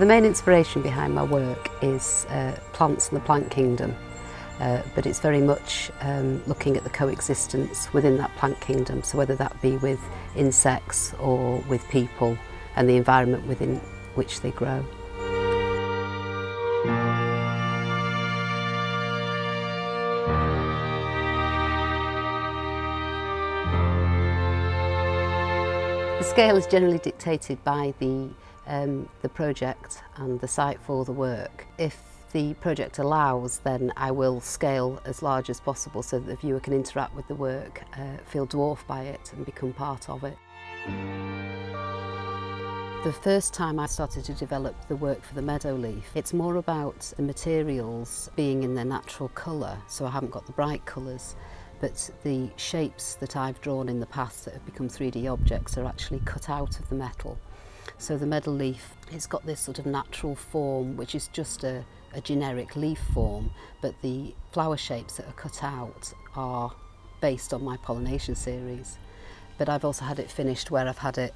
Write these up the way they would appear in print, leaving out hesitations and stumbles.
The main inspiration behind my work is plants and the plant kingdom, but it's very much looking at the coexistence within that plant kingdom, so whether that be with insects or with people and the environment within which they grow. The scale is generally dictated by the project and the site for the work. If the project allows, then I will scale as large as possible so that the viewer can interact with the work, feel dwarfed by it and become part of it. The first time I started to develop the work for the meadow leaf, it's more about the materials being in their natural colour, so I haven't got the bright colours, but the shapes that I've drawn in the past that have become 3D objects are actually cut out of the metal. So the meadow leaf, it's got this sort of natural form, which is just a generic leaf form, but the flower shapes that are cut out are based on my pollination series. But I've also had it finished where I've had it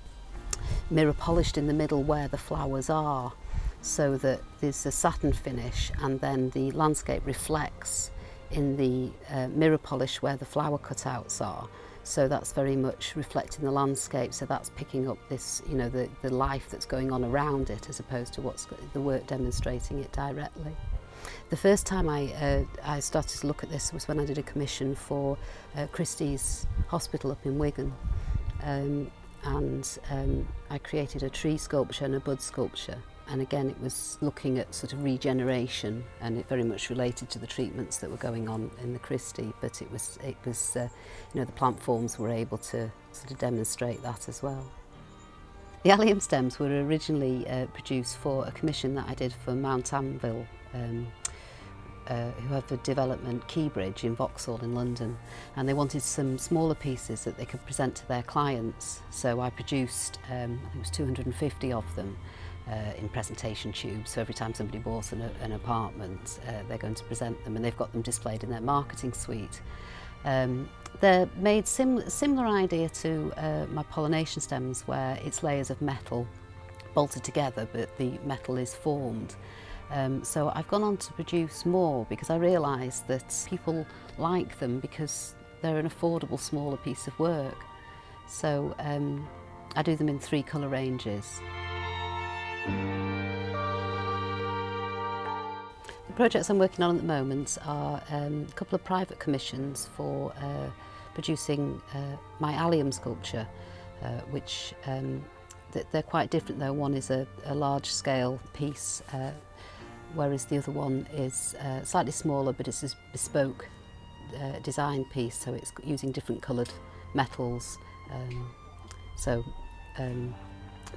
mirror polished in the middle where the flowers are, so that there's a satin finish and then the landscape reflects in the mirror polish where the flower cutouts are. So that's very much reflecting the landscape, so that's picking up this, you know, the life that's going on around it as opposed to what's the work demonstrating it directly. The first time I started to look at this was when I did a commission for Christie's Hospital up in Wigan. I created a tree sculpture and a bud sculpture, and again it was looking at sort of regeneration, and it very much related to the treatments that were going on in the Christie, but it was you know, the plant forms were able to sort of demonstrate that as well. The allium stems were originally produced for a commission that I did for Mount Anvil, who have a development Keybridge in Vauxhall in London, and they wanted some smaller pieces that they could present to their clients. So I produced, I think it was 250 of them in presentation tubes. So every time somebody bought an apartment, they're going to present them, and they've got them displayed in their marketing suite. They're made similar idea to my pollination stems, where it's layers of metal bolted together, but the metal is formed. So I've gone on to produce more because I realised that people like them because they're an affordable, smaller piece of work. So I do them in 3 colour ranges. The projects I'm working on at the moment are a couple of private commissions for producing my allium sculpture, which they're quite different though. One is a large scale piece, whereas the other one is slightly smaller, but it's a bespoke design piece, so it's using different coloured metals.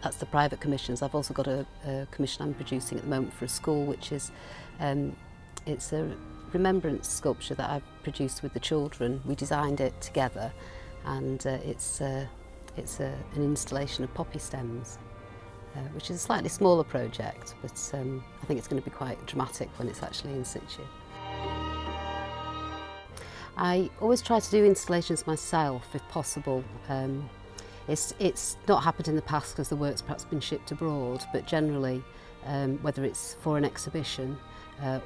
That's the private commissions. I've also got a commission I'm producing at the moment for a school, which is it's a remembrance sculpture that I've produced with the children. We designed it together, and it's an installation of poppy stems, which is a slightly smaller project, but I think it's going to be quite dramatic when it's actually in situ. I always try to do installations myself if possible. It's not happened in the past because the work's perhaps been shipped abroad, but generally, whether it's for an exhibition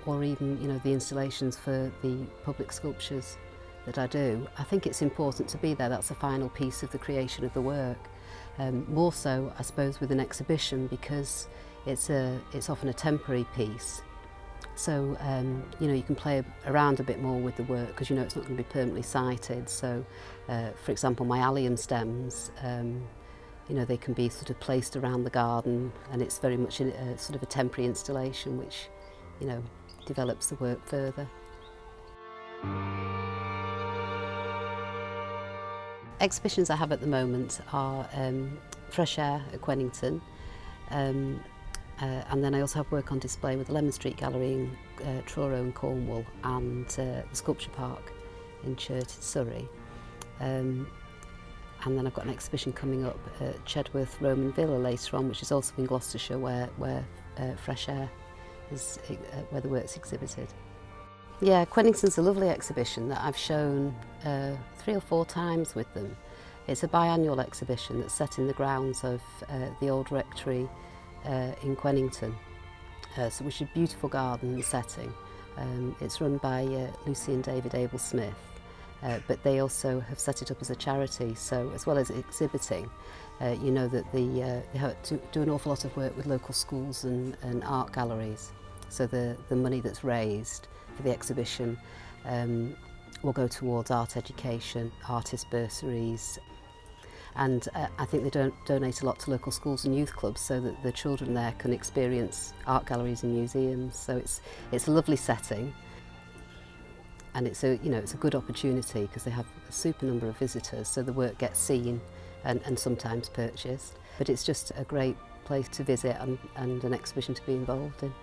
or even, you know, the installations for the public sculptures that I do, I think it's important to be there. That's the final piece of the creation of the work. More so, I suppose, with an exhibition, because it's often a temporary piece. So you know, you can play around a bit more with the work because you know it's not going to be permanently sited. So, for example, my allium stems, you know, they can be sort of placed around the garden, and it's very much a sort of a temporary installation, which, you know, develops the work further. Exhibitions I have at the moment are Fresh Air at Quenington, and then I also have work on display with the Lemon Street Gallery in Truro in Cornwall, and the Sculpture Park in Churt in Surrey. And then I've got an exhibition coming up at Chedworth Roman Villa later on, which is also in Gloucestershire, where Fresh Air is where the work's exhibited. Yeah, Quenington's a lovely exhibition that I've shown 3 or 4 times with them. It's a biannual exhibition that's set in the grounds of the Old Rectory in Quenington. which is a beautiful garden setting. It's run by Lucy and David Abel-Smith, but they also have set it up as a charity, so as well as exhibiting, you know that they have to do an awful lot of work with local schools and art galleries. So the money that's raised for the exhibition will go towards art education, artist bursaries, and I think they donate a lot to local schools and youth clubs so that the children there can experience art galleries and museums. So it's a lovely setting, and it's a good opportunity because they have a super number of visitors, so the work gets seen and sometimes purchased. But it's just a great place to visit and an exhibition to be involved in.